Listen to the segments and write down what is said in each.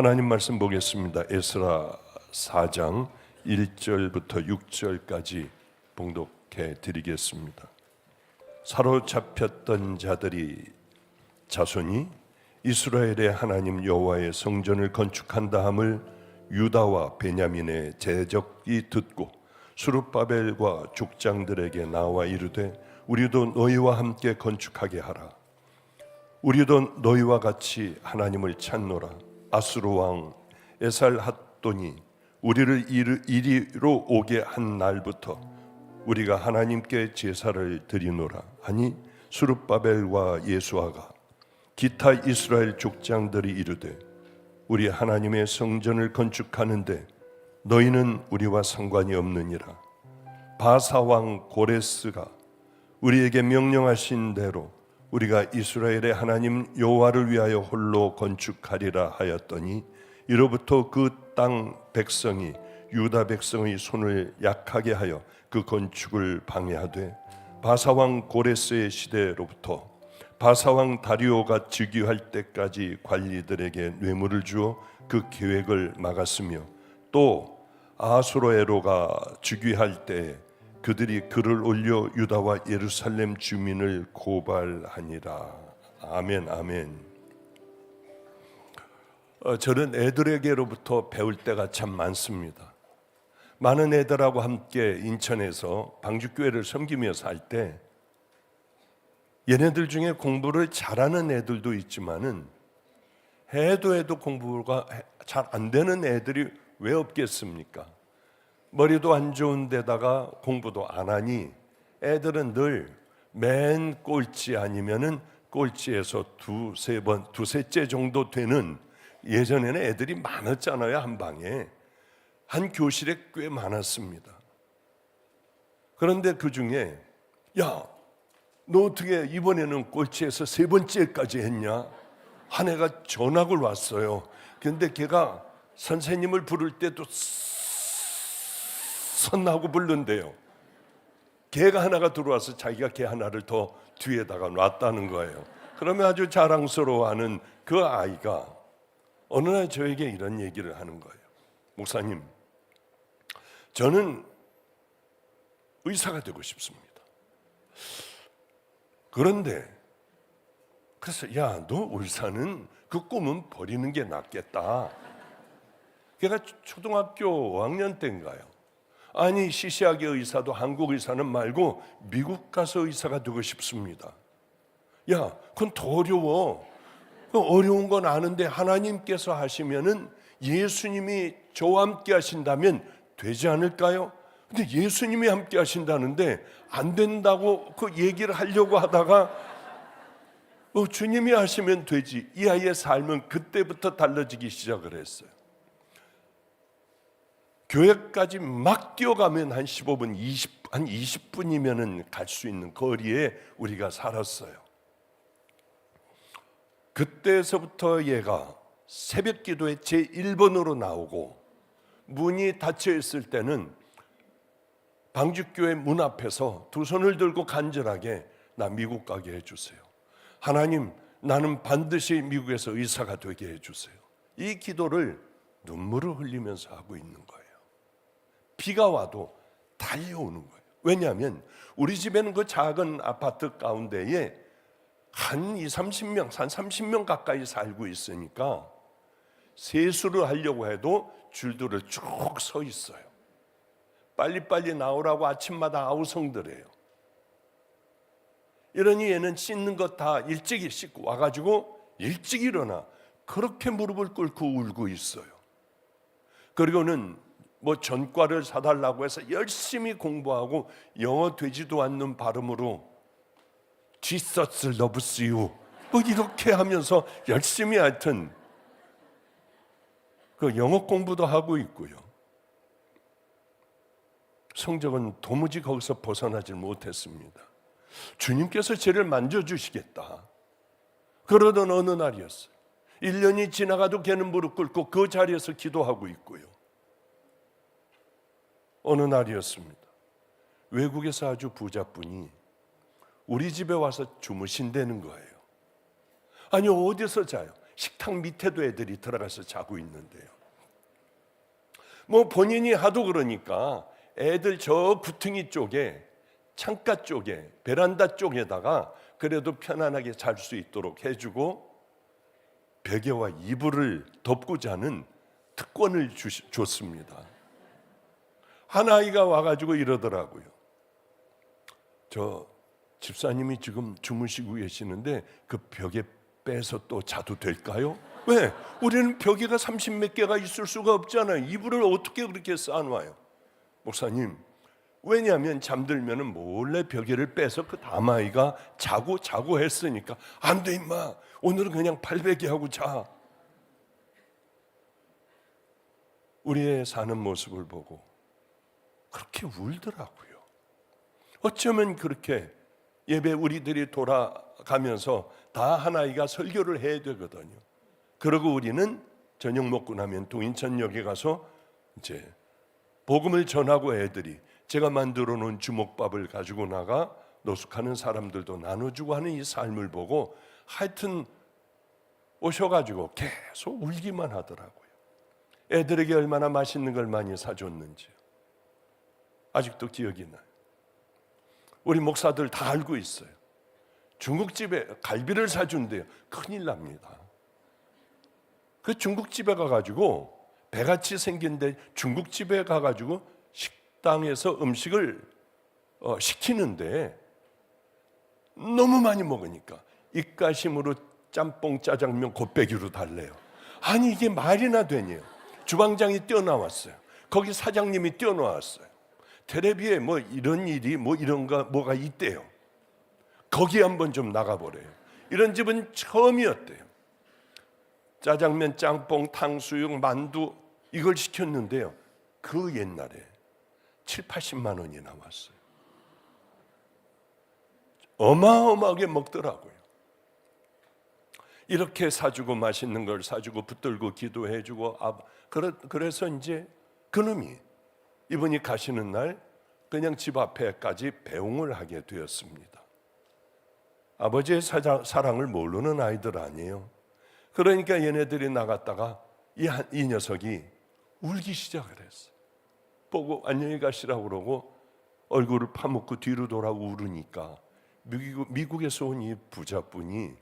하나님 말씀 보겠습니다. 에스라 4장 1절부터 6절까지 봉독해 드리겠습니다. 사로잡혔던 자들이 자손이 이스라엘의 하나님 여호와의 성전을 건축한다 함을 유다와 베냐민의 제적이 듣고 스룹바벨과 족장들에게 나와 이르되 우리도 너희와 함께 건축하게 하라. 우리도 너희와 같이 하나님을 찾노라. 아수르 왕 에살핫돈이 우리를 이리로 오게 한 날부터 우리가 하나님께 제사를 드리노라 하니 스룹바벨과 예수아가 기타 이스라엘 족장들이 이르되 우리 하나님의 성전을 건축하는데 너희는 우리와 상관이 없느니라. 바사 왕 고레스가 우리에게 명령하신 대로 우리가 이스라엘의 하나님 여호와를 위하여 홀로 건축하리라 하였더니 이로부터 그 땅 백성이 유다 백성의 손을 약하게 하여 그 건축을 방해하되 바사왕 고레스의 시대로부터 바사왕 다리오가 즉위할 때까지 관리들에게 뇌물을 주어 그 계획을 막았으며 또 아수로에로가 즉위할 때에 그들이 글을 올려 유다와 예루살렘 주민을 고발하니라. 아멘, 아멘. 저는 애들에게로부터 배울 때가 참 많습니다. 많은 애들하고 함께 인천에서 방주교회를 섬기며 살 때 얘네들 중에 공부를 잘하는 애들도 있지만은 해도 공부가 잘 안 되는 애들이 왜 없겠습니까? 머리도 안 좋은 데다가 공부도 안 하니 애들은 늘 맨 꼴찌 아니면은 꼴찌에서 두세째 정도 되는, 예전에는 애들이 많았잖아요. 한 방에 한 교실에 꽤 많았습니다. 그런데 그 중에 야, 너 어떻게 이번에는 꼴찌에서 세 번째까지 했냐? 한 애가 전학을 왔어요. 그런데 걔가 선생님을 부를 때도 선하고 부른대요. 개가 하나가 들어와서 자기가 개 하나를 더 뒤에다가 놨다는 거예요. 그러면 아주 자랑스러워하는 그 아이가 어느 날 저에게 이런 얘기를 하는 거예요. 목사님, 저는 의사가 되고 싶습니다. 그런데 그래서 야, 너 의사는 그 꿈은 버리는 게 낫겠다. 걔가 초등학교 5학년 때인가요? 아니, 시시하게 의사도 한국 의사는 말고 미국 가서 의사가 되고 싶습니다. 야, 그건 더 어려워. 어려운 건 아는데 하나님께서 하시면은 예수님이 저와 함께 하신다면 되지 않을까요? 근데 예수님이 함께 하신다는데 안 된다고 그 얘기를 하려고 하다가 주님이 하시면 되지. 이 아이의 삶은 그때부터 달라지기 시작을 했어요. 교회까지 막 뛰어가면 한 15분, 한 20분이면은 갈 수 있는 거리에 우리가 살았어요. 그때서부터 얘가 새벽 기도에 제1번으로 나오고 문이 닫혀 있을 때는 방주교회 문 앞에서 두 손을 들고 간절하게 나 미국 가게 해주세요. 하나님, 나는 반드시 미국에서 의사가 되게 해주세요. 이 기도를 눈물을 흘리면서 하고 있는 거예요. 비가 와도 달려오는 거예요. 왜냐하면 우리 집에는 그 작은 아파트 가운데에 한 30명, 한 30명 가까이 살고 있으니까 세수를 하려고 해도 줄들을 쭉 서 있어요. 빨리빨리 나오라고 아침마다 아우성들해요. 이러니 얘는 씻는 것 다 일찍이 씻고 와가지고 일찍 일어나 그렇게 무릎을 꿇고 울고 있어요. 그리고는 전과를 사달라고 해서 열심히 공부하고 영어 되지도 않는 발음으로 Jesus loves you 이렇게 하면서 열심히 하여튼 그 영어 공부도 하고 있고요. 성적은 도무지 거기서 벗어나질 못했습니다. 주님께서 저를 만져주시겠다. 그러던 어느 날이었어요. 1년이 지나가도 걔는 무릎 꿇고 그 자리에서 기도하고 있고요. 어느 날이었습니다. 외국에서 아주 부자분이 우리 집에 와서 주무신다는 거예요. 아니, 어디서 자요? 식탁 밑에도 애들이 들어가서 자고 있는데요. 뭐 본인이 하도 그러니까 애들 저 구퉁이 쪽에, 창가 쪽에, 베란다 쪽에다가 그래도 편안하게 잘 수 있도록 해주고 베개와 이불을 덮고 자는 특권을 줬습니다. 한 아이가 와가지고 이러더라고요. 저 집사님이 지금 주무시고 계시는데 그 벽에 빼서 또 자도 될까요? 왜? 우리는 벽에가 30몇 개가 있을 수가 없잖아요. 이불을 어떻게 그렇게 쌓아놔요? 목사님, 왜냐하면 잠들면은 몰래 벽에를 빼서 그 담아이가 자고 했으니까. 안 돼 임마, 오늘은 그냥 발베개 하고 자. 우리의 사는 모습을 보고 그렇게 울더라고요. 어쩌면 그렇게 예배 우리들이 돌아가면서 다 하나이가 설교를 해야 되거든요. 그러고 우리는 저녁 먹고 나면 동인천역에 가서 이제 복음을 전하고 애들이 제가 만들어 놓은 주먹밥을 가지고 나가 노숙하는 사람들도 나눠주고 하는 이 삶을 보고 하여튼 오셔가지고 계속 울기만 하더라고요. 애들에게 얼마나 맛있는 걸 많이 사줬는지요. 아직도 기억이 나요. 우리 목사들 다 알고 있어요. 중국집에 갈비를 사준대요. 큰일 납니다. 그 중국집에 가가지고 배같이 생긴데 중국집에 가가지고 식당에서 음식을 시키는데 너무 많이 먹으니까 입가심으로 짬뽕 짜장면 곱빼기로 달래요. 아니 이게 말이나 되냐요. 주방장이 뛰어나왔어요. 거기 사장님이 뛰어나왔어요. 텔레비에 뭐 이런 일이 뭐 이런가 뭐가 있대요. 거기 한번 좀 나가보래요. 이런 집은 처음이었대요. 짜장면, 짬뽕, 탕수육, 만두 이걸 시켰는데요. 그 옛날에 7, 80만 원이 나왔어요. 어마어마하게 먹더라고요. 이렇게 사주고 맛있는 걸 사주고 붙들고 기도해주고 그래서 이제 그놈이 이분이 가시는 날 그냥 집 앞에까지 배웅을 하게 되었습니다. 아버지의 사랑을 모르는 아이들 아니에요. 그러니까 얘네들이 나갔다가 이 녀석이 울기 시작을 했어요. 보고 안녕히 가시라고 그러고 얼굴을 파묻고 뒤로 돌아오고 울으니까 미국에서 온 이 부자분이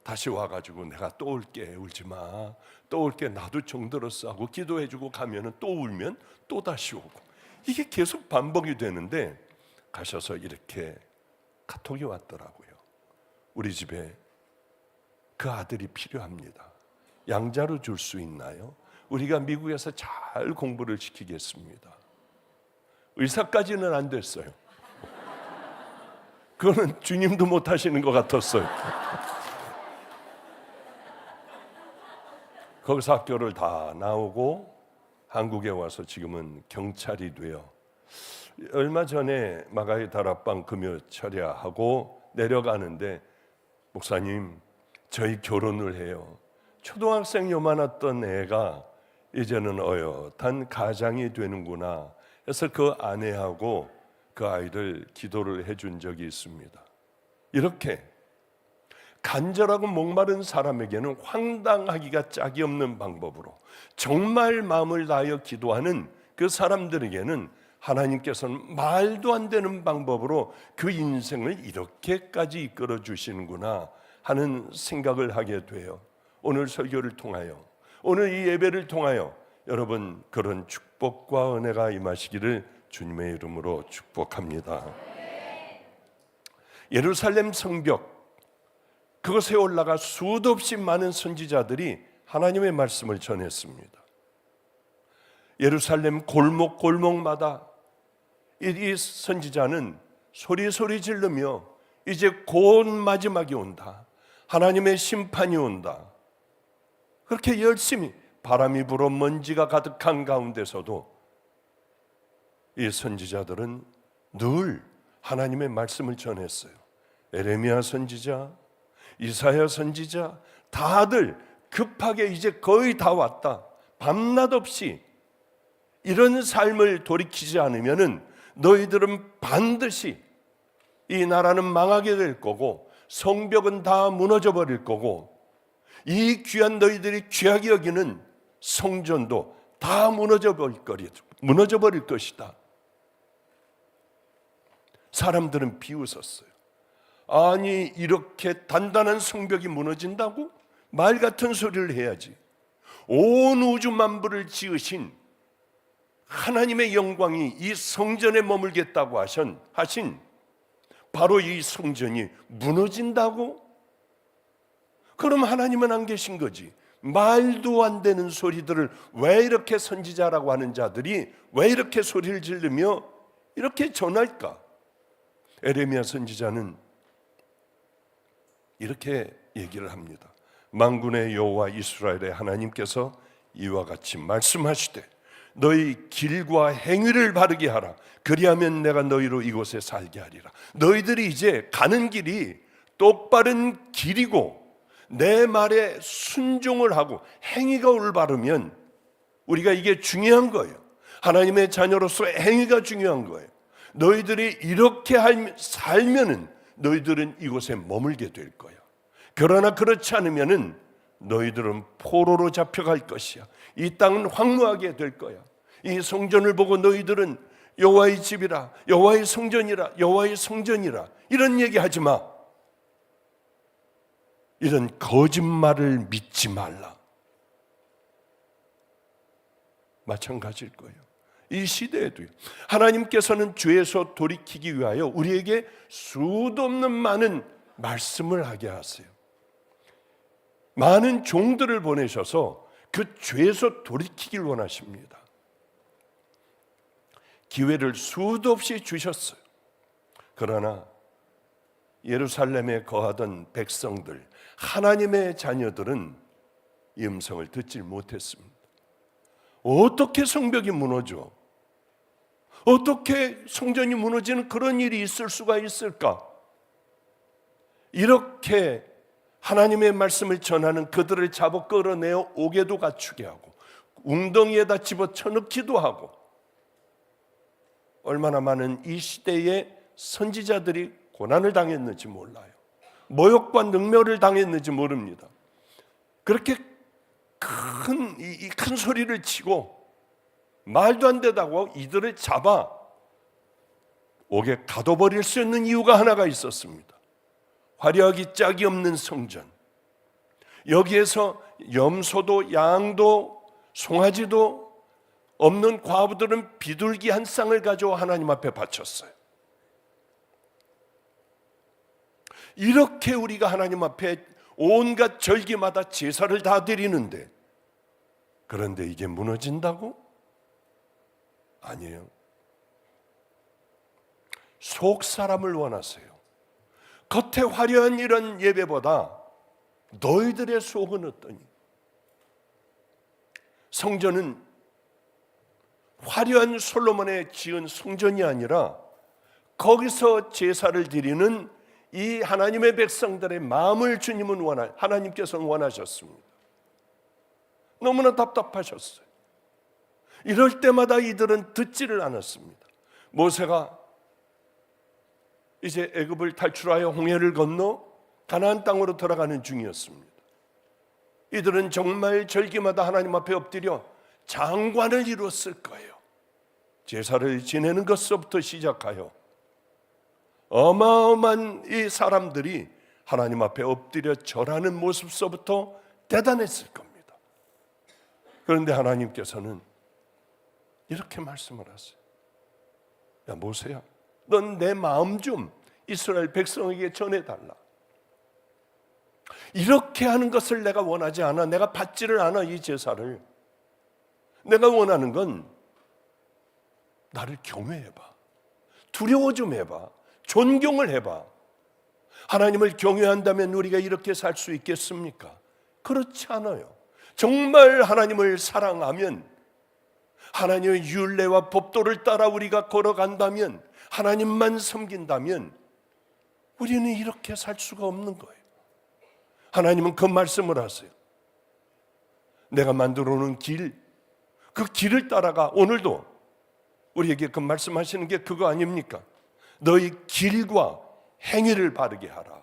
다시 와가지고 내가 또 올게, 울지 마, 또 올게, 나도 정들었어 하고 기도해주고 가면은 또 울면 또 다시 오고 이게 계속 반복이 되는데 가셔서 이렇게 카톡이 왔더라고요. 우리 집에 그 아들이 필요합니다. 양자로 줄 수 있나요? 우리가 미국에서 잘 공부를 시키겠습니다. 의사까지는 안 됐어요. 그거는 주님도 못 하시는 것 같았어요. 거기서 학교를 다 나오고 한국에 와서 지금은 경찰이 돼요. 얼마 전에 마가의 다락방 금요 철야하고 내려가는데 목사님 저희 결혼을 해요. 초등학생 요만했던 애가 이제는 어엿한 가장이 되는구나 해서 그 아내하고 그 아이를 기도를 해준 적이 있습니다. 이렇게 간절하고 목마른 사람에게는 황당하기가 짝이 없는 방법으로 정말 마음을 다하여 기도하는 그 사람들에게는 하나님께서는 말도 안 되는 방법으로 그 인생을 이렇게까지 이끌어 주시는구나 하는 생각을 하게 돼요. 오늘 설교를 통하여, 오늘 이 예배를 통하여 여러분 그런 축복과 은혜가 임하시기를 주님의 이름으로 축복합니다. 예루살렘 성벽 그것에 올라가 수도 없이 많은 선지자들이 하나님의 말씀을 전했습니다. 예루살렘 골목골목마다 이 선지자는 소리 지르며 이제 곧 마지막이 온다, 하나님의 심판이 온다, 그렇게 열심히 바람이 불어 먼지가 가득한 가운데서도 이 선지자들은 늘 하나님의 말씀을 전했어요. 에레미야 선지자, 이사야 선지자 다들 급하게 이제 거의 다 왔다, 밤낮 없이 이런 삶을 돌이키지 않으면은 너희들은 반드시 이 나라는 망하게 될 거고 성벽은 다 무너져 버릴 거고 이 귀한 너희들이 귀하게 여기는 성전도 다 무너져 버릴 것이다. 사람들은 비웃었어요. 아니, 이렇게 단단한 성벽이 무너진다고? 말 같은 소리를 해야지. 온 우주 만물을 지으신 하나님의 영광이 이 성전에 머물겠다고 하신 바로 이 성전이 무너진다고? 그럼 하나님은 안 계신 거지. 말도 안 되는 소리들을 왜 이렇게 선지자라고 하는 자들이 왜 이렇게 소리를 지르며 이렇게 전할까? 에레미야 선지자는 이렇게 얘기를 합니다. 만군의 여호와 이스라엘의 하나님께서 이와 같이 말씀하시되 너희 길과 행위를 바르게 하라. 그리하면 내가 너희로 이곳에 살게 하리라. 너희들이 이제 가는 길이 똑바른 길이고 내 말에 순종을 하고 행위가 올바르면, 우리가 이게 중요한 거예요. 하나님의 자녀로서 행위가 중요한 거예요. 너희들이 이렇게 살면은 너희들은 이곳에 머물게 될 거야. 그러나 그렇지 않으면은 너희들은 포로로 잡혀갈 것이야. 이 땅은 황무하게 될 거야. 이 성전을 보고 너희들은 여호와의 집이라, 여호와의 성전이라, 여호와의 성전이라 이런 얘기하지 마. 이런 거짓말을 믿지 말라. 마찬가지일 거예요. 이 시대에도요. 하나님께서는 죄에서 돌이키기 위하여 우리에게 수도 없는 많은 말씀을 하게 하세요. 많은 종들을 보내셔서 그 죄에서 돌이키길 원하십니다. 기회를 수도 없이 주셨어요. 그러나 예루살렘에 거하던 백성들, 하나님의 자녀들은 이 음성을 듣지 못했습니다. 어떻게 성벽이 무너져? 어떻게 성전이 무너지는 그런 일이 있을 수가 있을까? 이렇게 하나님의 말씀을 전하는 그들을 잡아 끌어내어 옥에도 갇히게 하고 웅덩이에다 집어쳐넣기도 하고, 얼마나 많은 이 시대의 선지자들이 고난을 당했는지 몰라요. 모욕과 능멸을 당했는지 모릅니다. 그렇게 큰 소리를 치고 말도 안 되다고 이들을 잡아 옥에 가둬버릴 수 있는 이유가 하나가 있었습니다. 화려하기 짝이 없는 성전, 여기에서 염소도 양도 송아지도 없는 과부들은 비둘기 한 쌍을 가져와 하나님 앞에 바쳤어요. 이렇게 우리가 하나님 앞에 온갖 절기마다 제사를 다 드리는데, 그런데 이게 무너진다고? 아니에요. 속 사람을 원하세요. 겉에 화려한 이런 예배보다 너희들의 속은 어떠니? 성전은 화려한 솔로몬의 지은 성전이 아니라 거기서 제사를 드리는 이 하나님의 백성들의 마음을 하나님께서는 원하셨습니다. 너무나 답답하셨어요. 이럴 때마다 이들은 듣지를 않았습니다. 모세가 이제 애굽을 탈출하여 홍해를 건너 가나안 땅으로 들어가는 중이었습니다. 이들은 정말 절기마다 하나님 앞에 엎드려 장관을 이뤘을 거예요. 제사를 지내는 것부터 시작하여 어마어마한 이 사람들이 하나님 앞에 엎드려 절하는 모습서부터 대단했을 겁니다. 그런데 하나님께서는 이렇게 말씀을 하세요. 야 모세야, 넌 내 마음 좀 이스라엘 백성에게 전해달라. 이렇게 하는 것을 내가 원하지 않아. 내가 받지를 않아. 이 제사를 내가 원하는 건 나를 경외해봐. 두려워 좀 해봐. 존경을 해봐. 하나님을 경외한다면 우리가 이렇게 살 수 있겠습니까? 그렇지 않아요. 정말 하나님을 사랑하면, 하나님의 율례와 법도를 따라 우리가 걸어간다면, 하나님만 섬긴다면 우리는 이렇게 살 수가 없는 거예요. 하나님은 그 말씀을 하세요. 내가 만들어 놓은 길, 그 길을 따라가. 오늘도 우리에게 그 말씀하시는 게 그거 아닙니까? 너희 길과 행위를 바르게 하라.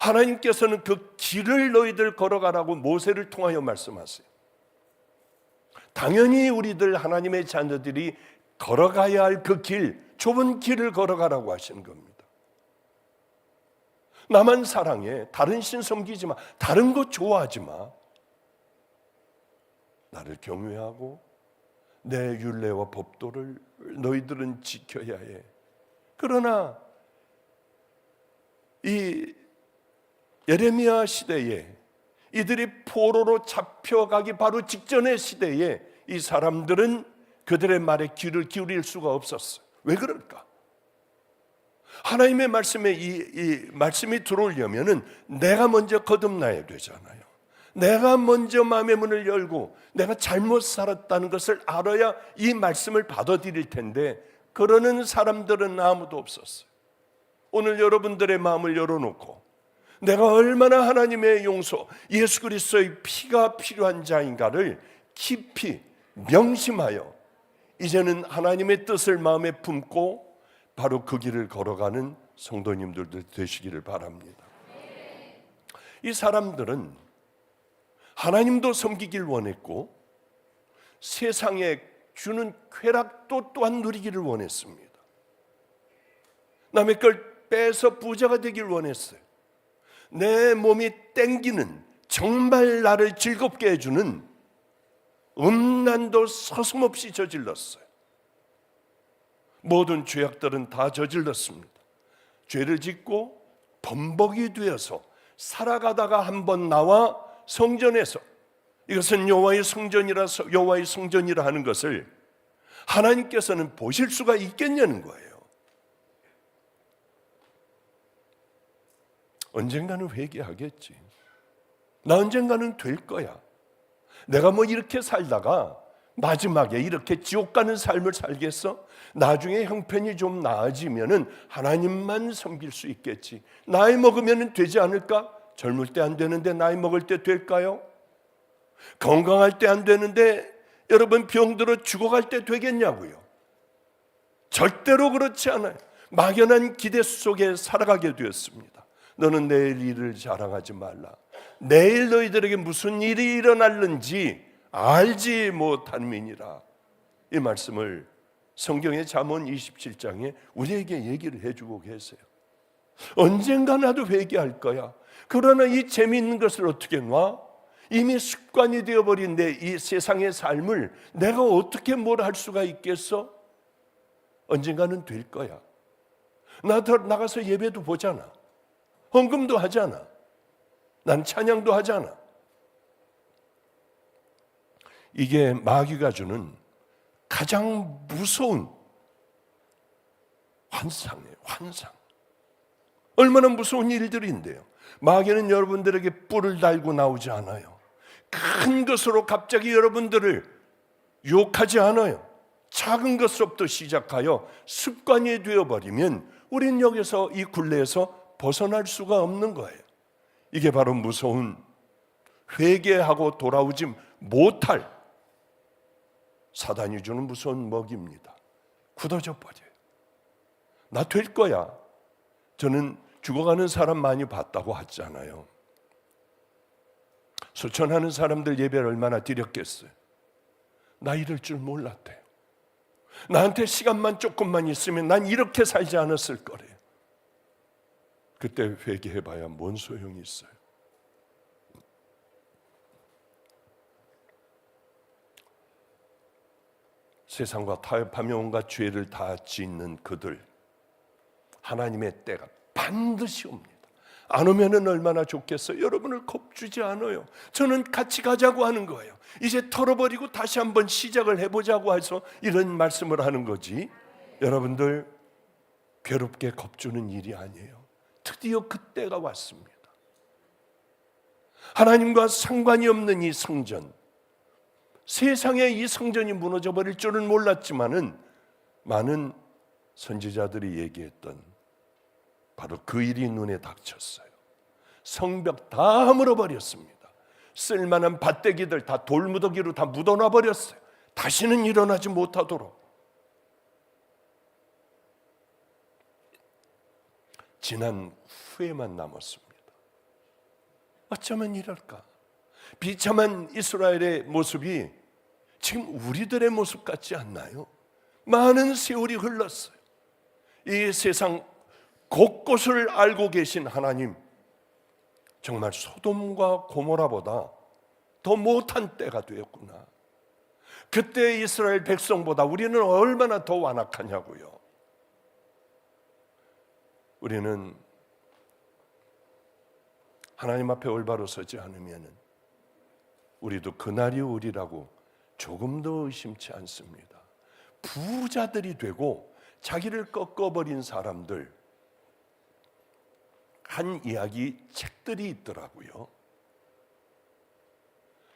하나님께서는 그 길을 너희들 걸어가라고 모세를 통하여 말씀하세요. 당연히 우리들 하나님의 자녀들이 걸어가야 할 그 길, 좁은 길을 걸어가라고 하시는 겁니다. 나만 사랑해, 다른 신 섬기지 마, 다른 거 좋아하지 마. 나를 경외하고 내 율례와 법도를 너희들은 지켜야 해. 그러나 이 예레미야 시대에 이들이 포로로 잡혀가기 바로 직전의 시대에 이 사람들은 그들의 말에 귀를 기울일 수가 없었어요. 왜 그럴까? 하나님의 말씀에 이 말씀이 들어오려면은 내가 먼저 거듭나야 되잖아요. 내가 먼저 마음의 문을 열고 내가 잘못 살았다는 것을 알아야 이 말씀을 받아들일 텐데 그러는 사람들은 아무도 없었어요. 오늘 여러분들의 마음을 열어놓고 내가 얼마나 하나님의 용서, 예수 그리스도의 피가 필요한 자인가를 깊이 명심하여 이제는 하나님의 뜻을 마음에 품고 바로 그 길을 걸어가는 성도님들도 되시기를 바랍니다. 이 사람들은 하나님도 섬기길 원했고 세상에 주는 쾌락도 또한 누리기를 원했습니다. 남의 걸 빼서 부자가 되길 원했어요. 내 몸이 땡기는, 정말 나를 즐겁게 해주는 음란도 서슴없이 저질렀어요. 모든 죄악들은 다 저질렀습니다. 죄를 짓고 범벅이 되어서 살아가다가 한번 나와 성전에서, 이것은 여호와의 성전이라 하는 것을 하나님께서는 보실 수가 있겠냐는 거예요. 언젠가는 회개하겠지. 나 언젠가는 될 거야. 내가 뭐 이렇게 살다가 마지막에 이렇게 지옥 가는 삶을 살겠어? 나중에 형편이 좀 나아지면은 하나님만 섬길 수 있겠지. 나이 먹으면 되지 않을까? 젊을 때 안 되는데 나이 먹을 때 될까요? 건강할 때 안 되는데 여러분 병들어 죽어갈 때 되겠냐고요? 절대로 그렇지 않아요. 막연한 기대 속에 살아가게 되었습니다. 너는 내일 일을 자랑하지 말라. 내일 너희들에게 무슨 일이 일어날는지 알지 못함이니라. 이 말씀을 성경의 잠언 27장에 우리에게 얘기를 해주고 계세요. 언젠가 나도 회개할 거야. 그러나 이 재미있는 것을 어떻게 놔? 이미 습관이 되어버린 내 이 세상의 삶을 내가 어떻게 뭘 할 수가 있겠어? 언젠가는 될 거야. 나가서 예배도 보잖아. 헌금도 하잖아. 난 찬양도 하잖아. 이게 마귀가 주는 가장 무서운 환상이에요. 환상. 얼마나 무서운 일들인데요. 마귀는 여러분들에게 뿔을 달고 나오지 않아요. 큰 것으로 갑자기 여러분들을 유혹하지 않아요. 작은 것으로부터 시작하여 습관이 되어버리면 우린 여기서 이 굴레에서 벗어날 수가 없는 거예요. 이게 바로 무서운 회개하고 돌아오지 못할 사단이 주는 무서운 먹입니다. 굳어져 버려요. 나 될 거야. 저는 죽어가는 사람 많이 봤다고 하잖아요. 소천하는 사람들 예배를 얼마나 드렸겠어요. 나 이럴 줄 몰랐대요. 나한테 시간만 조금만 있으면 난 이렇게 살지 않았을 거래요. 그때 회개해봐야 뭔 소용이 있어요. 세상과 타협하며 온갖 죄를 다 짓는 그들, 하나님의 때가 반드시 옵니다. 안 오면은 얼마나 좋겠어요. 여러분을 겁주지 않아요. 저는 같이 가자고 하는 거예요. 이제 털어버리고 다시 한번 시작을 해보자고 해서 이런 말씀을 하는 거지. 여러분들 괴롭게 겁주는 일이 아니에요. 드디어 그때가 왔습니다. 하나님과 상관이 없는 이 성전, 세상에 이 성전이 무너져 버릴 줄은 몰랐지만은 많은 선지자들이 얘기했던 바로 그 일이 눈에 닥쳤어요. 성벽 다 물어버렸습니다. 쓸만한 밭대기들 다 돌무더기로 다 묻어놔 버렸어요. 다시는 일어나지 못하도록. 지난 후에만 남았습니다. 어쩌면 이럴까? 비참한 이스라엘의 모습이 지금 우리들의 모습 같지 않나요? 많은 세월이 흘렀어요. 이 세상 곳곳을 알고 계신 하나님, 정말 소돔과 고모라보다 더 못한 때가 되었구나. 그때 이스라엘 백성보다 우리는 얼마나 더 완악하냐고요. 우리는 하나님 앞에 올바로 서지 않으면 우리도 그날이 오리라고 조금도 의심치 않습니다. 부자들이 되고 자기를 꺾어버린 사람들, 한 이야기 책들이 있더라고요.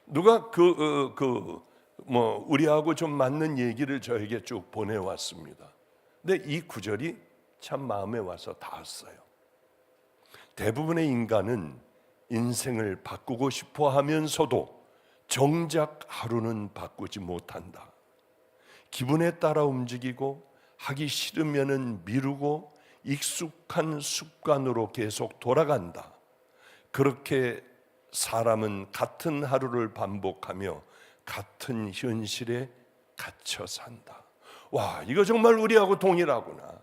누가 우리하고 좀 맞는 얘기를 저에게 쭉 보내왔습니다. 근데 이 구절이 참 마음에 와서 닿았어요. 대부분의 인간은 인생을 바꾸고 싶어 하면서도 정작 하루는 바꾸지 못한다. 기분에 따라 움직이고 하기 싫으면은 미루고 익숙한 습관으로 계속 돌아간다. 그렇게 사람은 같은 하루를 반복하며 같은 현실에 갇혀 산다. 와, 이거 정말 우리하고 동일하구나.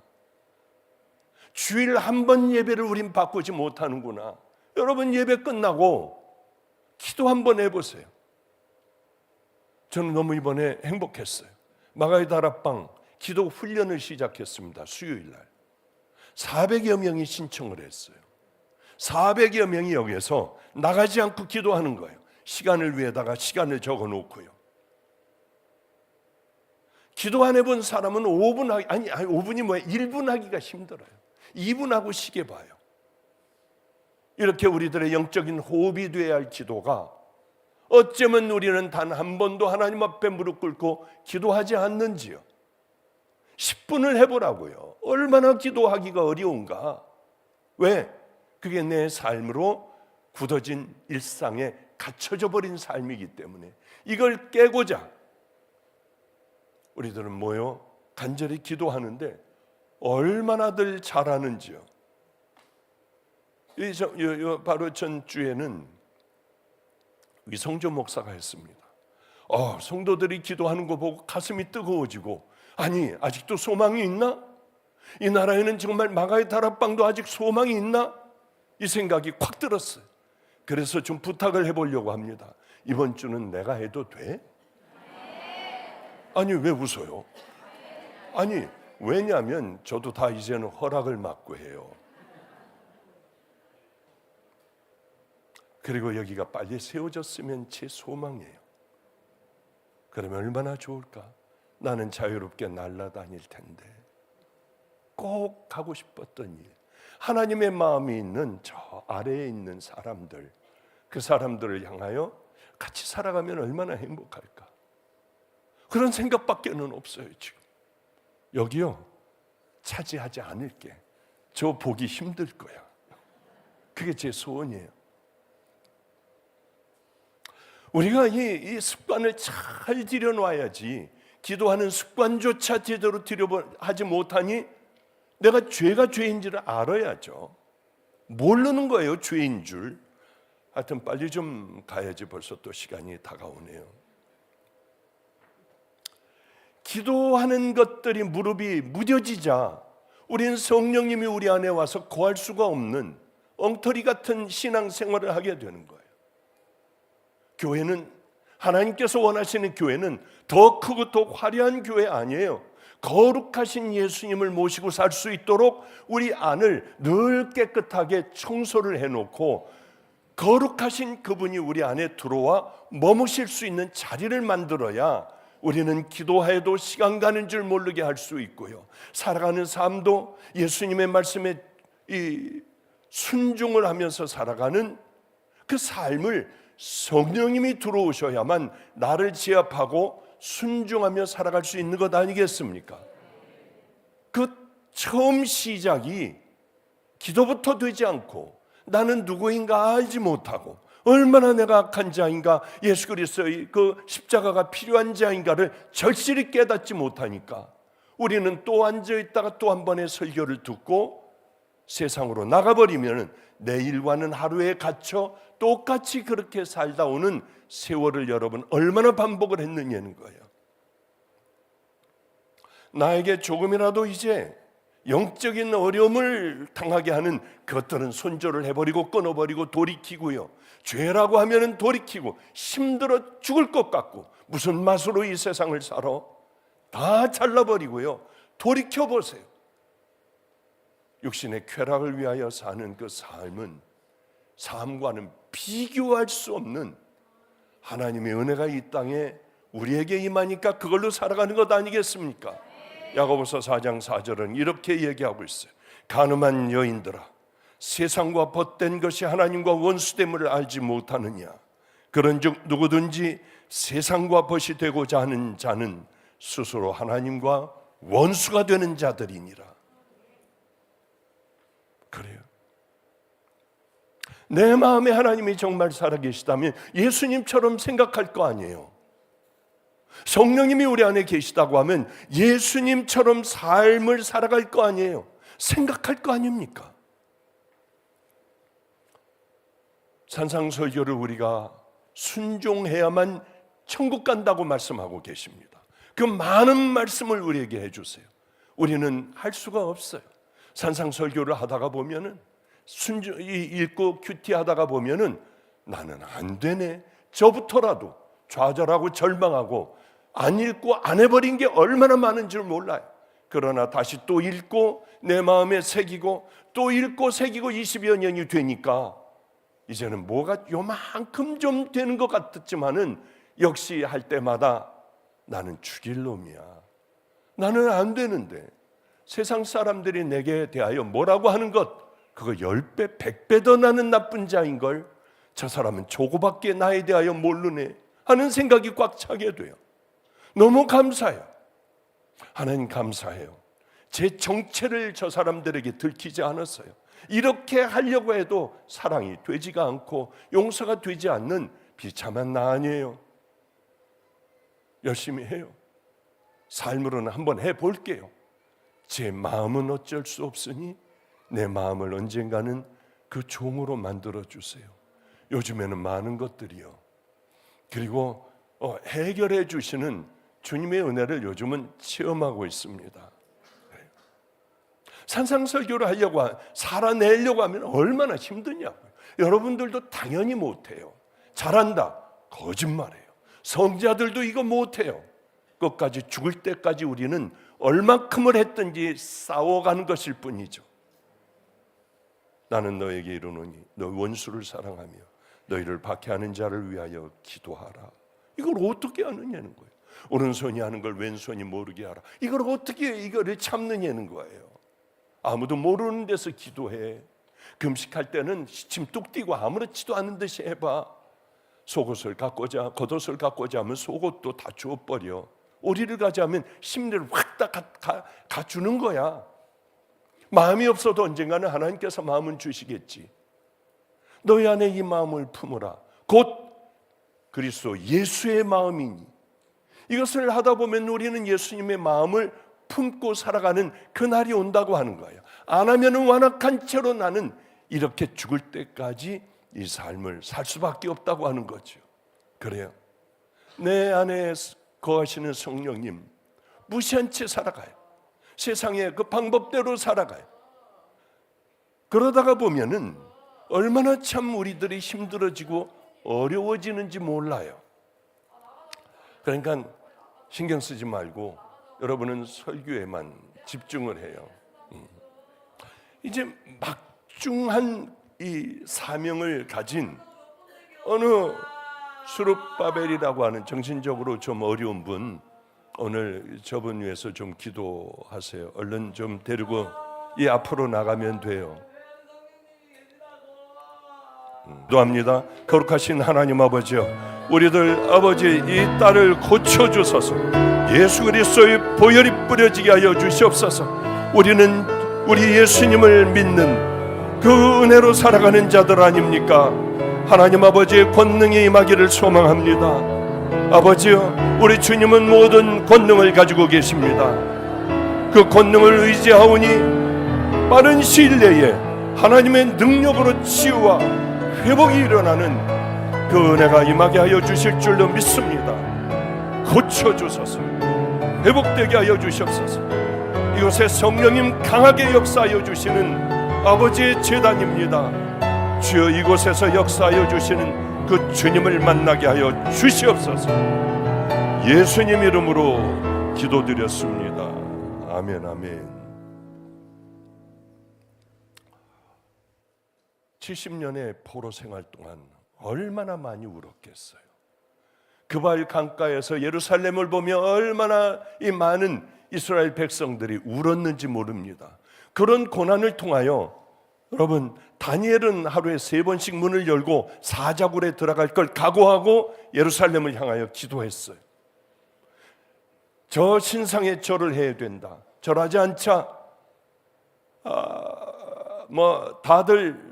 주일 한 번 예배를 우린 바꾸지 못하는구나. 여러분, 예배 끝나고 기도 한번 해보세요. 저는 너무 이번에 행복했어요. 마가의 다락방 기도 훈련을 시작했습니다. 수요일날 400여 명이 신청을 했어요. 400여 명이 여기에서 나가지 않고 기도하는 거예요. 시간을 위에다가 시간을 적어놓고요. 기도 안 해본 사람은 5분 하기, 아니 5분이 뭐예요? 1분 하기가 힘들어요. 2분 하고 시계 봐요. 이렇게 우리들의 영적인 호흡이 되어야 할 기도가 어쩌면 우리는 단 한 번도 하나님 앞에 무릎 꿇고 기도하지 않는지요. 10분을 해보라고요. 얼마나 기도하기가 어려운가. 왜? 그게 내 삶으로 굳어진 일상에 갇혀져 버린 삶이기 때문에 이걸 깨고자 우리들은 모여 간절히 기도하는데 얼마나들 잘하는지요. 바로 전주에는 위성조 목사가 했습니다. 성도들이 기도하는 거 보고 가슴이 뜨거워지고, 아니 아직도 소망이 있나? 이 나라에는 정말 마가의 다락방도 아직 소망이 있나? 이 생각이 콱 들었어요. 그래서 좀 부탁을 해보려고 합니다. 이번 주는 내가 해도 돼? 아니 왜 웃어요? 아니 왜냐하면 저도 다 이제는 허락을 받고 해요. 그리고 여기가 빨리 세워졌으면 제 소망이에요. 그러면 얼마나 좋을까? 나는 자유롭게 날아다닐 텐데. 꼭 하고 싶었던 일. 하나님의 마음이 있는 저 아래에 있는 사람들, 그 사람들을 향하여 같이 살아가면 얼마나 행복할까? 그런 생각밖에는 없어요. 지금 여기요, 차지하지 않을게. 저 보기 힘들 거야. 그게 제 소원이에요. 우리가 이 습관을 잘 들여놔야지. 기도하는 습관조차 제대로 들여하지 못하니 내가 죄가 죄인지를 알아야죠. 모르는 거예요, 죄인 줄. 하여튼 빨리 좀 가야지. 벌써 또 시간이 다가오네요. 기도하는 것들이 무릎이 무뎌지자 우리는 성령님이 우리 안에 와서 거할 수가 없는 엉터리 같은 신앙생활을 하게 되는 거예요. 교회는, 하나님께서 원하시는 교회는 더 크고 더 화려한 교회 아니에요. 거룩하신 예수님을 모시고 살 수 있도록 우리 안을 늘 깨끗하게 청소를 해놓고 거룩하신 그분이 우리 안에 들어와 머무실 수 있는 자리를 만들어야 우리는 기도해도 시간 가는 줄 모르게 할 수 있고요. 살아가는 삶도 예수님의 말씀에 순종을 하면서 살아가는 그 삶을 성령님이 들어오셔야만 나를 제압하고 순종하며 살아갈 수 있는 것 아니겠습니까? 그 처음 시작이 기도부터 되지 않고 나는 누구인가 알지 못하고 얼마나 내가 악한 자인가, 예수 그리스도의 그 십자가가 필요한 자인가를 절실히 깨닫지 못하니까 우리는 또 앉아있다가 또 한 번의 설교를 듣고 세상으로 나가버리면 내일과는 하루에 갇혀 똑같이 그렇게 살다 오는 세월을 여러분 얼마나 반복을 했느냐는 거예요. 나에게 조금이라도 이제 영적인 어려움을 당하게 하는 그것들은 손절을 해버리고 끊어버리고 돌이키고요. 죄라고 하면은 돌이키고 힘들어 죽을 것 같고 무슨 맛으로 이 세상을 살아? 다 잘라버리고요. 돌이켜보세요. 육신의 쾌락을 위하여 사는 그 삶과는 비교할 수 없는 하나님의 은혜가 이 땅에 우리에게 임하니까 그걸로 살아가는 것 아니겠습니까? 야고보서 4장 4절은 이렇게 얘기하고 있어요. 간음한 여인들아, 세상과 벗된 것이 하나님과 원수됨을 알지 못하느냐? 그런즉 누구든지 세상과 벗이 되고자 하는 자는 스스로 하나님과 원수가 되는 자들이니라. 그래요. 내 마음에 하나님이 정말 살아계시다면 예수님처럼 생각할 거 아니에요. 성령님이 우리 안에 계시다고 하면 예수님처럼 삶을 살아갈 거 아니에요. 생각할 거 아닙니까? 산상설교를 우리가 순종해야만 천국 간다고 말씀하고 계십니다. 그 많은 말씀을 우리에게 해주세요. 우리는 할 수가 없어요. 산상설교를 하다가 보면은 읽고 큐티하다가 보면은 나는 안 되네. 저부터라도 좌절하고 절망하고 안 읽고 안 해버린 게 얼마나 많은 줄 몰라요. 그러나 다시 또 읽고 내 마음에 새기고 또 읽고 새기고 20여 년이 되니까 이제는 뭐가 요만큼 좀 되는 것 같았지만은 역시 할 때마다 나는 죽일 놈이야. 나는 안 되는데 세상 사람들이 내게 대하여 뭐라고 하는 것 그거 10배 100배 더 나는 나쁜 자인걸. 저 사람은 저거밖에 나에 대하여 모르네 하는 생각이 꽉 차게 돼요. 너무 감사해요. 하나님 감사해요. 제 정체를 저 사람들에게 들키지 않았어요. 이렇게 하려고 해도 사랑이 되지가 않고 용서가 되지 않는 비참한 나 아니에요. 열심히 해요. 삶으로는 한번 해볼게요. 제 마음은 어쩔 수 없으니 내 마음을 언젠가는 그 종으로 만들어주세요. 요즘에는 많은 것들이요. 그리고 해결해 주시는 주님의 은혜를 요즘은 체험하고 있습니다. 산상설교를 하려고 살아내려고 하면 얼마나 힘드냐고요. 여러분들도 당연히 못해요. 잘한다. 거짓말이에요. 성자들도 이거 못해요. 끝까지 죽을 때까지 우리는 얼마큼을 했든지 싸워가는 것일 뿐이죠. 나는 너에게 이르노니 너 원수를 사랑하며 너희를 박해하는 자를 위하여 기도하라. 이걸 어떻게 하느냐는 거예요. 오른손이 하는 걸 왼손이 모르게 하라. 이걸 어떻게 이거를 참느냐는 거예요. 아무도 모르는 데서 기도해. 금식할 때는 시침 뚝 띄고 아무렇지도 않은 듯이 해봐. 속옷을 갖고자 겉옷을 갖고자 하면 속옷도 다 주워버려. 오리를 가자면 심리를 확 다 가주는 거야. 마음이 없어도 언젠가는 하나님께서 마음은 주시겠지. 너희 안에 이 마음을 품으라. 곧 그리스도 예수의 마음이니. 이것을 하다 보면 우리는 예수님의 마음을 품고 살아가는 그날이 온다고 하는 거예요. 안 하면 완악한 채로 나는 이렇게 죽을 때까지 이 삶을 살 수밖에 없다고 하는 거죠. 그래요. 내 안에 거하시는 성령님 무시한 채 살아가요. 세상의 그 방법대로 살아가요. 그러다가 보면은 얼마나 참 우리들이 힘들어지고 어려워지는지 몰라요. 그러니까 신경 쓰지 말고 여러분은 설교에만 집중을 해요. 이제 막중한 이 사명을 가진 어느 수룹바벨이라고 하는 정신적으로 좀 어려운 분, 오늘 저분 위해서 좀 기도하세요. 얼른 좀 데리고 이 앞으로 나가면 돼요. 기도합니다. 거룩하신 하나님 아버지요, 우리들 아버지 이 딸을 고쳐주소서. 예수 그리스도의 보혈이 뿌려지게 하여 주시옵소서. 우리는 우리 예수님을 믿는 그 은혜로 살아가는 자들 아닙니까? 하나님 아버지의 권능이 임하기를 소망합니다. 아버지요, 우리 주님은 모든 권능을 가지고 계십니다. 그 권능을 의지하오니 빠른 시일 내에 하나님의 능력으로 치유와 회복이 일어나는 그 은혜가 임하게 하여 주실 줄로 믿습니다. 고쳐주소서, 회복되게 하여 주시옵소서. 이곳에 성령님 강하게 역사하여 주시는 아버지의 제단입니다. 주여, 이곳에서 역사하여 주시는 그 주님을 만나게 하여 주시옵소서. 예수님 이름으로 기도드렸습니다. 아멘, 아멘. 70년의 포로 생활 동안 얼마나 많이 울었겠어요. 그발 강가에서 예루살렘을 보며 얼마나 이 많은 이스라엘 백성들이 울었는지 모릅니다. 그런 고난을 통하여 여러분, 다니엘은 하루에 3번씩 문을 열고 사자굴에 들어갈 걸 각오하고 예루살렘을 향하여 기도했어요. 저 신상에 절을 해야 된다. 절하지 않자 다들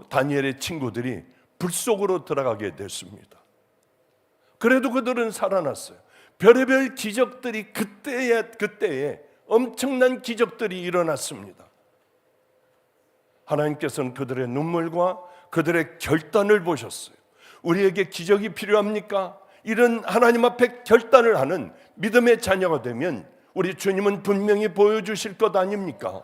다니엘의 친구들이 불 속으로 들어가게 됐습니다. 그래도 그들은 살아났어요. 별의별 기적들이 그때에 엄청난 기적들이 일어났습니다. 하나님께서는 그들의 눈물과 그들의 결단을 보셨어요. 우리에게 기적이 필요합니까? 이런 하나님 앞에 결단을 하는 믿음의 자녀가 되면 우리 주님은 분명히 보여주실 것 아닙니까?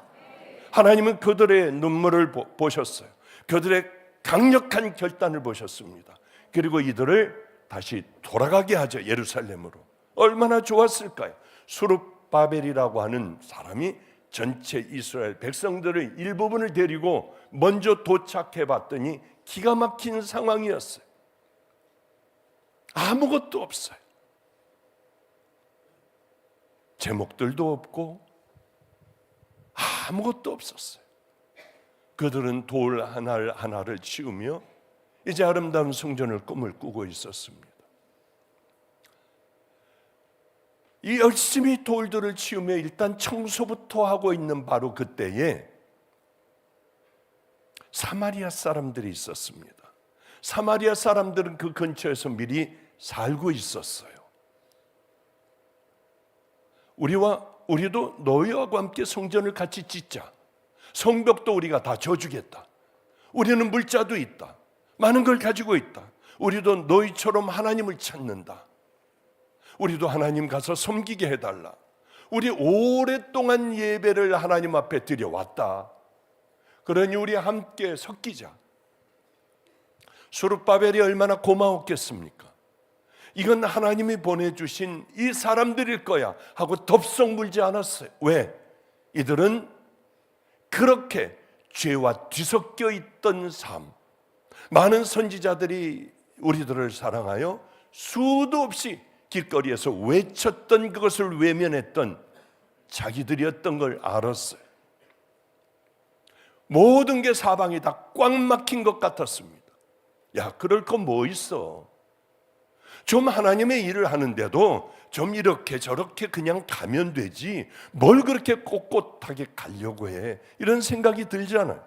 하나님은 그들의 눈물을 보셨어요. 그들의 강력한 결단을 보셨습니다. 그리고 이들을 다시 돌아가게 하죠. 예루살렘으로. 얼마나 좋았을까요? 수룹바벨이라고 하는 사람이 전체 이스라엘 백성들의 일부분을 데리고 먼저 도착해 봤더니 기가 막힌 상황이었어요. 아무것도 없어요. 제목들도 없고 아무것도 없었어요. 그들은 돌 하나를 치우며 이제 아름다운 성전을 꿈을 꾸고 있었습니다. 이 열심히 돌들을 치우며 일단 청소부터 하고 있는 바로 그때에 사마리아 사람들이 있었습니다. 사마리아 사람들은 그 근처에서 미리 살고 있었어요. 우리도 너희와 함께 성전을 같이 짓자. 성벽도 우리가 다 져주겠다. 우리는 물자도 있다. 많은 걸 가지고 있다. 우리도 너희처럼 하나님을 찾는다. 우리도 하나님 가서 섬기게 해달라. 우리 오랫동안 예배를 하나님 앞에 드려왔다. 그러니 우리 함께 섞이자. 수룹바벨이 얼마나 고마웠겠습니까? 이건 하나님이 보내주신 이 사람들일 거야 하고 덥석 물지 않았어요. 왜? 이들은 그렇게 죄와 뒤섞여 있던 삶, 많은 선지자들이 우리들을 사랑하여 수도 없이 길거리에서 외쳤던 그것을 외면했던 자기들이었던 걸 알았어요. 모든 게 사방이 다 꽉 막힌 것 같았습니다. 야, 그럴 거 뭐 있어? 좀 하나님의 일을 하는데도 좀 이렇게 저렇게 그냥 가면 되지 뭘 그렇게 꼿꼿하게 가려고 해? 이런 생각이 들잖아요.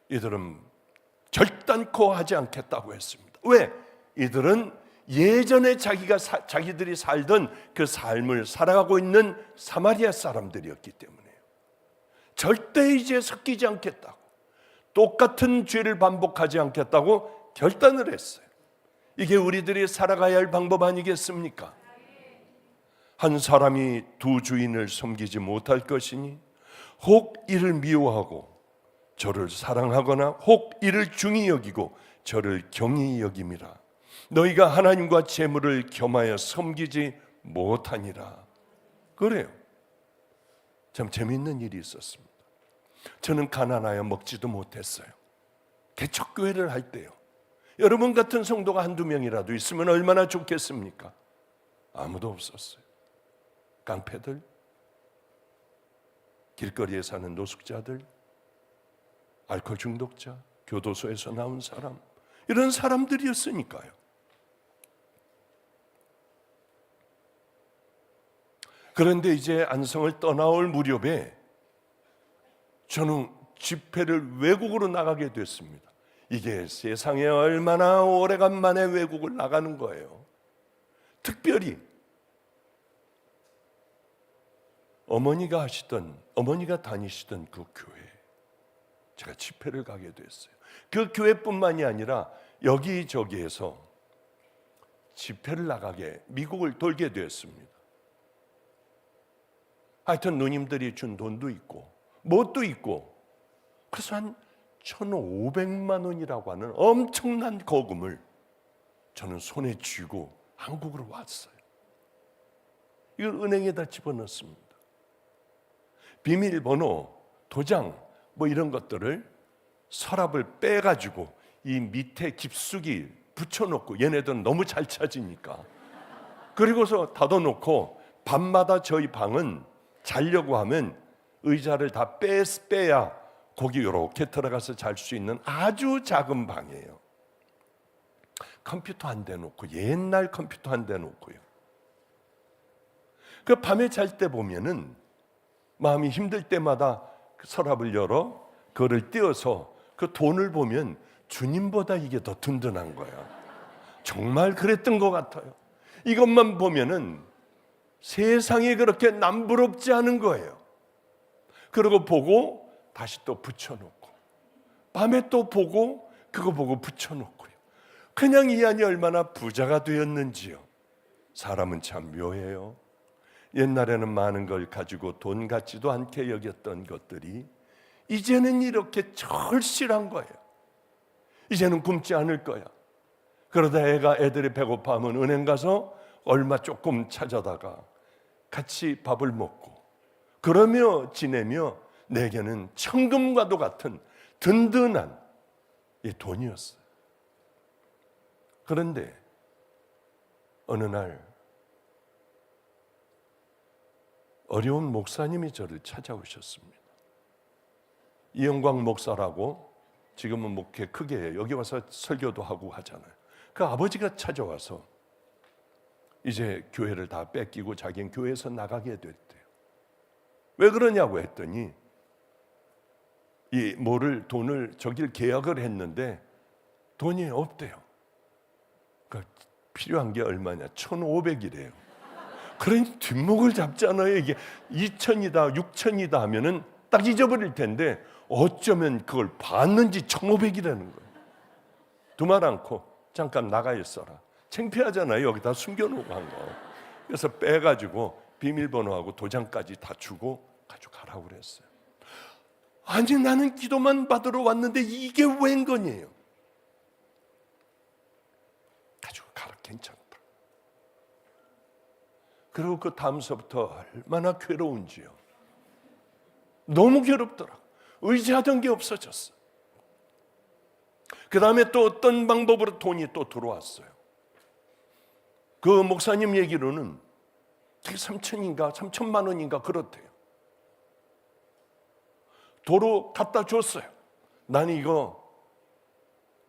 이들은 결단코 하지 않겠다고 했습니다. 왜? 이들은 예전에 자기들이 살던 그 삶을 살아가고 있는 사마리아 사람들이었기 때문에요. 절대 이제 섞이지 않겠다고, 똑같은 죄를 반복하지 않겠다고 결단을 했어요. 이게 우리들이 살아가야 할 방법 아니겠습니까? 한 사람이 두 주인을 섬기지 못할 것이니 혹 이를 미워하고 저를 사랑하거나 혹 이를 중히 여기고 저를 경히 여김이라. 너희가 하나님과 재물을 겸하여 섬기지 못하니라. 그래요. 참 재미있는 일이 있었습니다. 저는 가난하여 먹지도 못했어요. 개척교회를 할 때요. 여러분 같은 성도가 한두 명이라도 있으면 얼마나 좋겠습니까? 아무도 없었어요. 깡패들, 길거리에 사는 노숙자들, 알코올 중독자, 교도소에서 나온 사람, 이런 사람들이었으니까요. 그런데 이제 안성을 떠나올 무렵에 저는 집회를 외국으로 나가게 됐습니다. 이게 세상에 얼마나 오래간만에 외국을 나가는 거예요. 특별히 어머니가 다니시던 그 교회, 제가 집회를 가게 됐어요. 그 교회뿐만이 아니라 여기저기에서 집회를 나가게 미국을 돌게 되었습니다. 하여튼 누님들이 준 돈도 있고 뭣도 있고, 그래서 한 1,500만 원이라고 하는 엄청난 거금을 저는 손에 쥐고 한국으로 왔어요. 이걸 은행에다 집어넣습니다. 비밀번호, 도장 뭐 이런 것들을 서랍을 빼가지고 이 밑에 깊숙이 붙여놓고, 얘네들은 너무 잘 찾으니까, 그리고서 닫아놓고 밤마다 저희 방은 자려고 하면 의자를 다 빼야 거기 이렇게 들어가서 잘 수 있는 아주 작은 방이에요. 컴퓨터 한 대 놓고, 옛날 컴퓨터 한 대 놓고요. 그 밤에 잘 때 보면은 마음이 힘들 때마다 그 서랍을 열어 그거를 띄어서 그 돈을 보면 주님보다 이게 더 든든한 거야. 정말 그랬던 것 같아요. 이것만 보면은 세상이 그렇게 남부럽지 않은 거예요. 그러고 보고 다시 또 붙여놓고, 밤에 또 보고 그거 보고 붙여놓고요. 그냥 이 안이 얼마나 부자가 되었는지요. 사람은 참 묘해요. 옛날에는 많은 걸 가지고 돈 같지도 않게 여겼던 것들이 이제는 이렇게 절실한 거예요. 이제는 굶지 않을 거야. 그러다 애들이 배고파하면 은행 가서 얼마 조금 찾아다가 같이 밥을 먹고 그러며 지내며 내게는 천금과도 같은 든든한 이 돈이었어요. 그런데 어느 날 어려운 목사님이 저를 찾아오셨습니다. 이영광 목사라고, 지금은 목회 크게 해요. 여기 와서 설교도 하고 하잖아요. 그 아버지가 찾아와서 이제 교회를 다 뺏기고 자기는 교회에서 나가게 됐대요. 왜 그러냐고 했더니 돈을 저길 계약을 했는데 돈이 없대요. 그러니까 필요한 게 얼마냐? 1,500이래요. 그러니 뒷목을 잡잖아요. 이게 2,000이다 6,000이다 하면은 딱 잊어버릴 텐데 어쩌면 그걸 봤는지 1,500이라는 거예요. 두말 않고 잠깐 나가 있어라. 창피하잖아요. 여기다 숨겨놓고 한 거. 그래서 빼가지고 비밀번호하고 도장까지 다 주고 가져가라고 그랬어요. 아니, 나는 기도만 받으러 왔는데 이게 웬 거니에요? 가지고 가라, 괜찮다. 그리고 그 다음서부터 얼마나 괴로운지요. 너무 괴롭더라. 의지하던 게 없어졌어. 그 다음에 또 어떤 방법으로 돈이 또 들어왔어요. 그 목사님 얘기로는 3,000인가 3,000만 원인가 그렇대요. 도로 갖다 줬어요. 나는 이거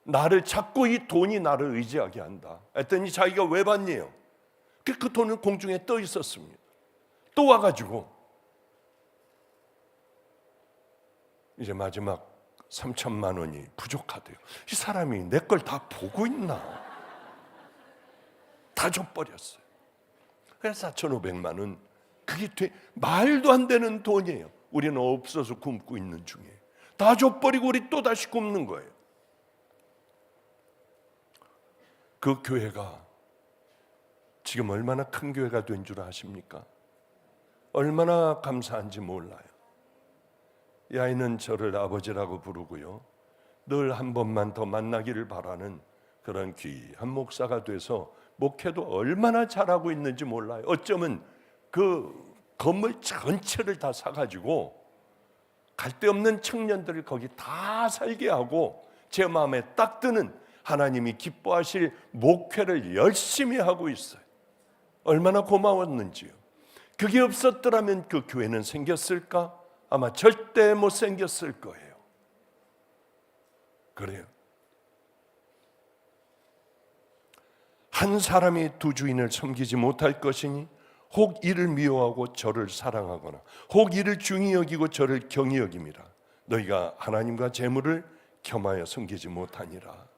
나를 자꾸 이 돈이 나를 의지하게 한다 했더니 자기가 왜 받니요? 그 돈은 공중에 떠 있었습니다. 또 와가지고 이제 마지막 3,000만 원이 부족하대요. 이 사람이 내 걸 다 보고 있나? 다 줘버렸어요. 그래서 4,500만 원, 그게 말도 안 되는 돈이에요. 우리는 없어서 굶고 있는 중에 다 줘버리고 우리 또 다시 굶는 거예요. 그 교회가 지금 얼마나 큰 교회가 된 줄 아십니까? 얼마나 감사한지 몰라요. 이 아이는 저를 아버지라고 부르고요, 늘 한 번만 더 만나기를 바라는 그런 귀한 목사가 돼서 목회도 얼마나 잘하고 있는지 몰라요. 어쩌면 그 건물 전체를 다 사가지고 갈데없는 청년들을 거기 다 살게 하고 제 마음에 딱 드는 하나님이 기뻐하실 목회를 열심히 하고 있어요. 얼마나 고마웠는지요. 그게 없었더라면 그 교회는 생겼을까? 아마 절대 못 생겼을 거예요. 그래요. 한 사람이 두 주인을 섬기지 못할 것이니 혹 이를 미워하고 저를 사랑하거나 혹 이를 중히 여기고 저를 경히 여김이라. 너희가 하나님과 재물을 겸하여 섬기지 못하니라.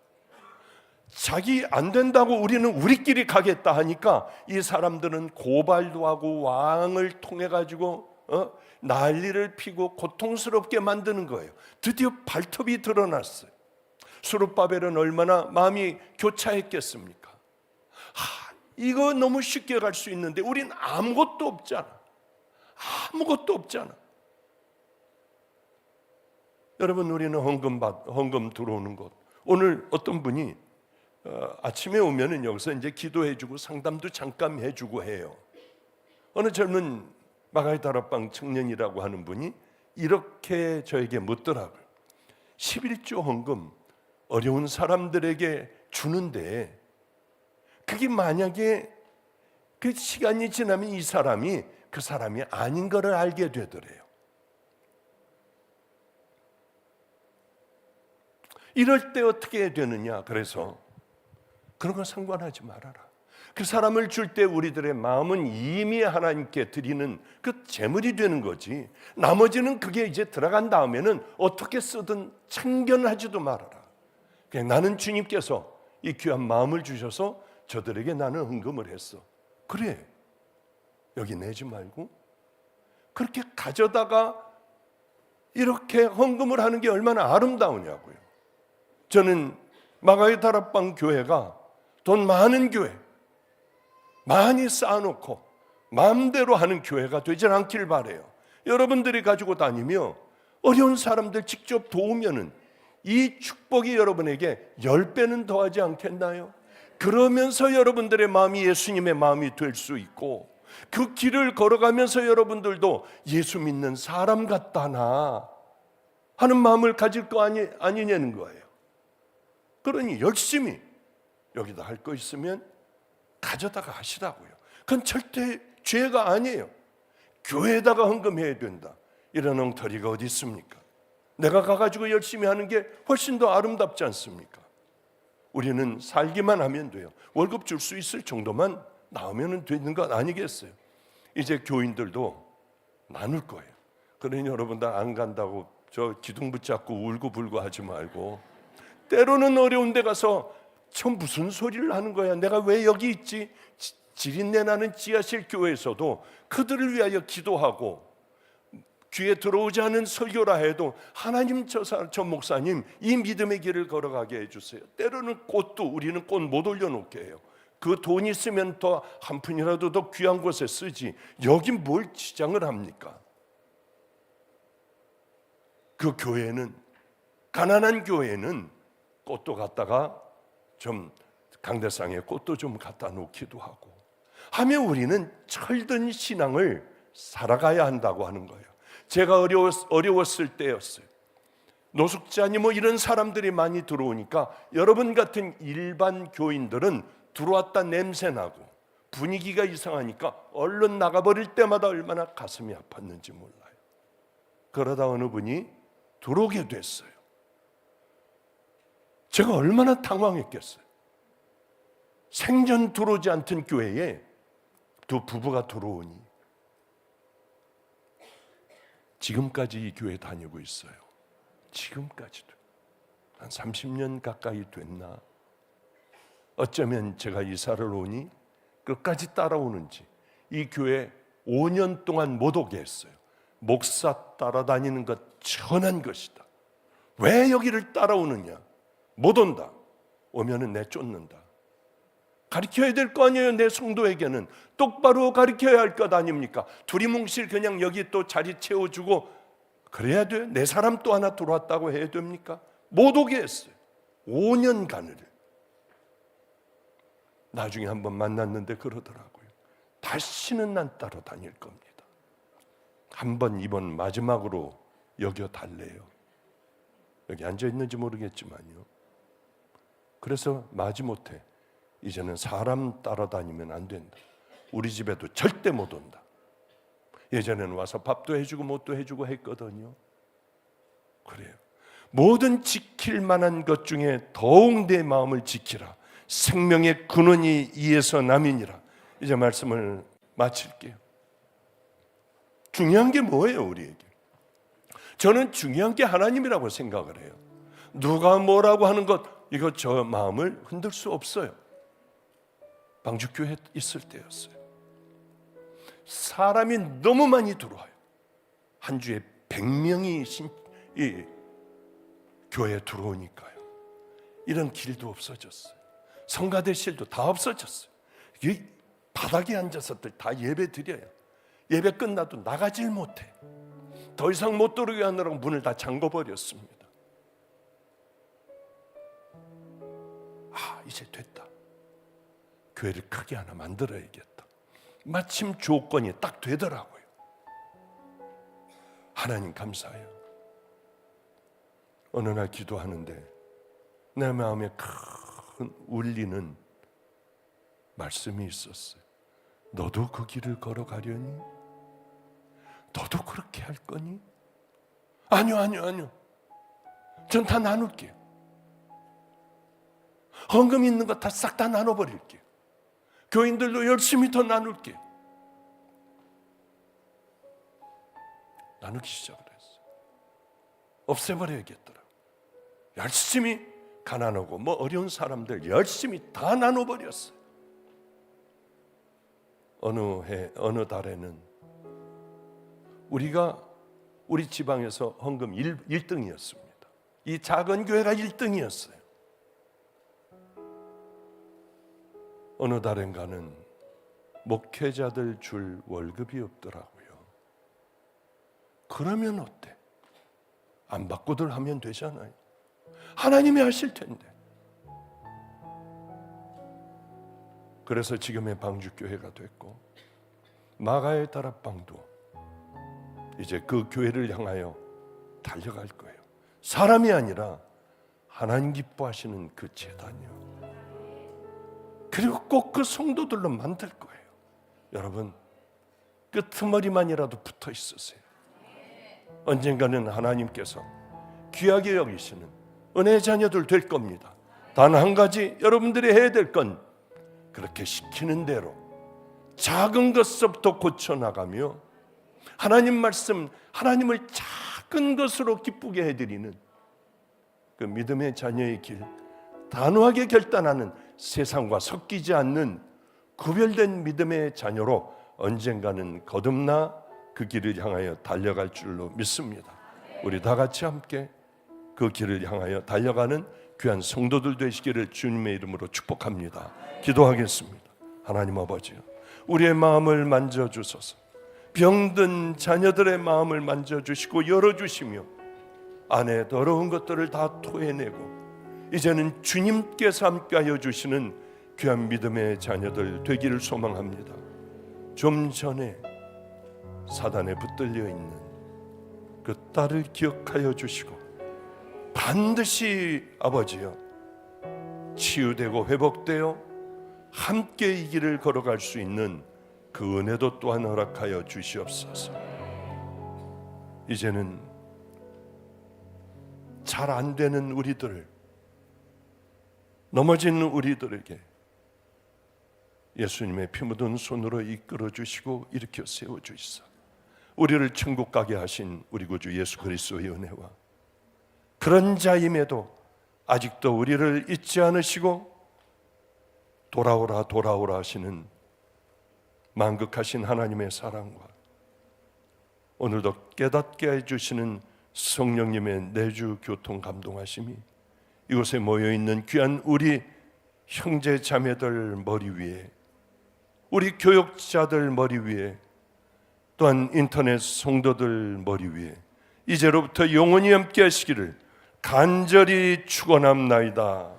자기 안 된다고 우리는 우리끼리 가겠다 하니까 이 사람들은 고발도 하고 왕을 통해 가지고 난리를 피고 고통스럽게 만드는 거예요. 드디어 발톱이 드러났어요. 스룹바벨은 얼마나 마음이 교차했겠습니까? 이거 너무 쉽게 갈 수 있는데 우린 아무것도 없잖아. 아무것도 없잖아. 여러분, 우리는 헌금 들어오는 것. 오늘 어떤 분이 아침에 오면은 여기서 이제 기도해주고 상담도 잠깐 해주고 해요. 어느 젊은 마가의 다락방 청년이라고 하는 분이 이렇게 저에게 묻더라고요. 11조 헌금 어려운 사람들에게 주는데 그게 만약에 그 시간이 지나면 이 사람이 그 사람이 아닌 것을 알게 되더래요. 이럴 때 어떻게 해야 되느냐? 그래서 그런 건 상관하지 말아라. 그 사람을 줄 때 우리들의 마음은 이미 하나님께 드리는 그 제물이 되는 거지. 나머지는 그게 이제 들어간 다음에는 어떻게 쓰든 참견하지도 말아라. 그냥 나는 주님께서 이 귀한 마음을 주셔서 저들에게 나는 헌금을 했어. 그래, 여기 내지 말고 그렇게 가져다가 이렇게 헌금을 하는 게 얼마나 아름다우냐고요. 저는 마가의 다락방 교회가 돈 많은 교회, 많이 쌓아놓고 마음대로 하는 교회가 되질 않길 바라요. 여러분들이 가지고 다니며 어려운 사람들 직접 도우면은 이 축복이 여러분에게 10배는 더하지 않겠나요? 그러면서 여러분들의 마음이 예수님의 마음이 될 수 있고 그 길을 걸어가면서 여러분들도 예수 믿는 사람 같다나 하는 마음을 가질 거 아니냐는 거예요. 그러니 열심히 여기다 할 거 있으면 가져다가 하시라고요. 그건 절대 죄가 아니에요. 교회에다가 헌금해야 된다, 이런 엉터리가 어디 있습니까? 내가 가가지고 열심히 하는 게 훨씬 더 아름답지 않습니까? 우리는 살기만 하면 돼요. 월급 줄 수 있을 정도만 나오면 되는 것 아니겠어요? 이제 교인들도 나눌 거예요. 그러니 여러분들 안 간다고 저 기둥 붙잡고 울고 불고 하지 말고, 때로는 어려운 데 가서 저 무슨 소리를 하는 거야, 내가 왜 여기 있지? 지린내 나는 지하실 교회에서도 그들을 위하여 기도하고, 귀에 들어오지 않은 설교라 해도 하나님 저 목사님 이 믿음의 길을 걸어가게 해주세요. 때로는 꽃도 우리는 꽃 못 올려놓게 해요. 그 돈 있으면 더 한 푼이라도 더 귀한 곳에 쓰지, 여기 뭘 지장을 합니까? 그 교회는, 가난한 교회는 꽃도 갖다가 좀 강대상에 꽃도 좀 갖다 놓기도 하고 하며 우리는 철든 신앙을 살아가야 한다고 하는 거예요. 제가 어려웠을 때였어요. 노숙자니 뭐 이런 사람들이 많이 들어오니까 여러분 같은 일반 교인들은 들어왔다 냄새나고 분위기가 이상하니까 얼른 나가버릴 때마다 얼마나 가슴이 아팠는지 몰라요. 그러다 어느 분이 들어오게 됐어요. 제가 얼마나 당황했겠어요. 생전 들어오지 않던 교회에 두 부부가 들어오니 지금까지 이 교회 다니고 있어요. 지금까지도 한 30년 가까이 됐나? 어쩌면 제가 이사를 오니 끝까지 따라오는지 이 교회 5년 동안 못 오게 했어요. 목사 따라다니는 것 천한 것이다. 왜 여기를 따라오느냐? 못 온다. 오면은 내쫓는다. 가르쳐야 될 거 아니에요. 내 성도에게는 똑바로 가르쳐야 할 것 아닙니까? 두리뭉실 그냥 여기 또 자리 채워주고 그래야 돼요? 내 사람 또 하나 들어왔다고 해야 됩니까? 못 오게 했어요. 5년간을. 나중에 한번 만났는데 그러더라고요. 다시는 난 따라다닐 겁니다. 한번 이번 마지막으로 여겨달래요. 여기 앉아있는지 모르겠지만요. 그래서 마지못해 이제는 사람 따라다니면 안 된다. 우리 집에도 절대 못 온다. 예전에는 와서 밥도 해주고 뭣도 해주고 했거든요. 그래요. 모든 지킬 만한 것 중에 더욱 내 마음을 지키라. 생명의 근원이 이에서 남이니라. 이제 말씀을 마칠게요. 중요한 게 뭐예요, 우리에게? 저는 중요한 게 하나님이라고 생각을 해요. 누가 뭐라고 하는 것, 이거 저 마음을 흔들 수 없어요. 방주교회 있을 때였어요. 사람이 너무 많이 들어와요. 한 주에 100명이 교회에 들어오니까요. 이런 길도 없어졌어요. 성가대실도 다 없어졌어요. 바닥에 앉아서들 다 예배 드려요. 예배 끝나도 나가질 못해. 더 이상 못 들어오게 하느라고 문을 다 잠궈버렸습니다. 이제 됐다. 교회를 크게 하나 만들어야겠다. 마침 조건이 딱 되더라고요. 하나님 감사해요. 어느 날 기도하는데 내 마음에 큰 울리는 말씀이 있었어요. 너도 그 길을 걸어가려니? 너도 그렇게 할 거니? 아니요. 전 다 나눌게요. 헌금 있는 거 다 싹 다 나눠버릴게요. 교인들도 열심히 더 나눌게요. 나누기 시작을 했어요. 없애버려야겠더라고요. 열심히 가난하고 어려운 사람들 열심히 다 나눠버렸어요. 어느 달에는 우리 지방에서 헌금 1등이었습니다. 이 작은 교회가 1등이었어요. 어느 달엔가는 목회자들 줄 월급이 없더라고요. 그러면 어때? 안 받고들 하면 되잖아요. 하나님이 하실 텐데. 그래서 지금의 방주교회가 됐고 마가의 다락방도 이제 그 교회를 향하여 달려갈 거예요. 사람이 아니라 하나님 기뻐하시는 그 제단이요. 그리고 꼭 그 성도들로 만들 거예요. 여러분, 끄트머리만이라도 붙어 있으세요. 언젠가는 하나님께서 귀하게 여기시는 은혜의 자녀들 될 겁니다. 단 한 가지 여러분들이 해야 될 건 그렇게 시키는 대로 작은 것부터 고쳐나가며 하나님 말씀, 하나님을 작은 것으로 기쁘게 해드리는 그 믿음의 자녀의 길, 단호하게 결단하는 세상과 섞이지 않는 구별된 믿음의 자녀로 언젠가는 거듭나 그 길을 향하여 달려갈 줄로 믿습니다. 우리 다 같이 함께 그 길을 향하여 달려가는 귀한 성도들 되시기를 주님의 이름으로 축복합니다. 기도하겠습니다. 하나님 아버지요, 우리의 마음을 만져주소서. 병든 자녀들의 마음을 만져주시고 열어주시며 안에 더러운 것들을 다 토해내고 이제는 주님께서 함께하여 주시는 귀한 믿음의 자녀들 되기를 소망합니다. 좀 전에 사단에 붙들려 있는 그 딸을 기억하여 주시고 반드시 아버지여 치유되고 회복되어 함께 이 길을 걸어갈 수 있는 그 은혜도 또한 허락하여 주시옵소서. 이제는 잘 안 되는 우리들을, 넘어진 우리들에게 예수님의 피 묻은 손으로 이끌어 주시고 일으켜 세워 주시사 우리를 천국 가게 하신 우리 구주 예수 그리스도의 은혜와 그런 자임에도 아직도 우리를 잊지 않으시고 돌아오라 하시는 만극하신 하나님의 사랑과 오늘도 깨닫게 해주시는 성령님의 내주 교통 감동하심이 이곳에 모여있는 귀한 우리 형제 자매들 머리 위에, 우리 교역자들 머리 위에, 또한 인터넷 성도들 머리 위에 이제로부터 영원히 함께 하시기를 간절히 축원합나이다.